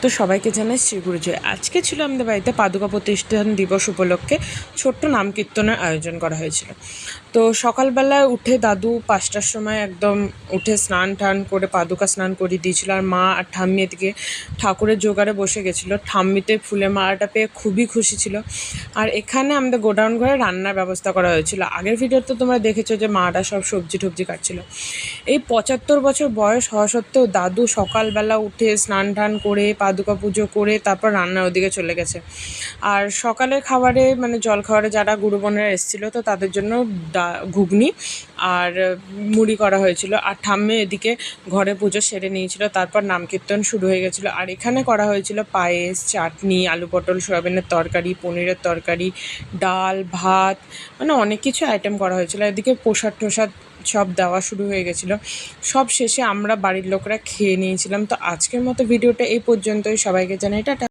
তো সবাইকে জানাই শ্রী গুরুজয়। আজকে ছিল আমাদের বাড়িতে পাদুকা প্রতিষ্ঠান দিবস উপলক্ষে ছোট্ট নাম কীর্তনের আয়োজন করা হয়েছিল। তো সকালবেলায় উঠে দাদু 5টার সময় একদম উঠে স্নান টান করে পাদুকা স্নান করিয়ে দিয়েছিল, আর মা আর ঠাম্মি এদিকে ঠাকুরের জোগাড়ে বসে গেছিলো। ঠাম্মিতে ফুলের মালাটা পেয়ে খুবই খুশি ছিল। আর এখানে আমাদের গোডাউন ঘরে রান্নার ব্যবস্থা করা হয়েছিল। আগের ভিডিওতে তোমরা দেখেছো যে মাটা সব সবজি টবজি কাটছিল। এই 75 বছর বয়স হওয়া সত্ত্বেও দাদু সকালবেলা উঠে স্নান টান করে পাদুকা পুজো করে তারপর রান্নার ওদিকে চলে গেছে। আর সকালের খাবারে মানে জল খাবারে যারা গুরুবোনেরা এসেছিলো তো তাদের জন্য ঘুগনি আর মুড়ি করা হয়েছিল। আর ঠাম্মে এদিকে ঘরে পুজো সেরে নিয়েছিল, তারপর নাম কীর্তন শুরু হয়ে গেছিলো। আর এখানে করা হয়েছিল পায়েস, চাটনি, আলু পটল সয়াবিনের তরকারি, পনিরের তরকারি, ডাল, ভাত, মানে অনেক কিছু আইটেম করা হয়েছিল। এদিকে প্রসাদ টোসাদ সব দেওয়া শুরু হয়ে গেছিলো। সব শেষে আমরা বাড়ির লোকরা খেয়ে নিয়েছিলাম। তো আজকের মতো ভিডিওটা এই পর্যন্তই। সবাইকে জানাই টাটা।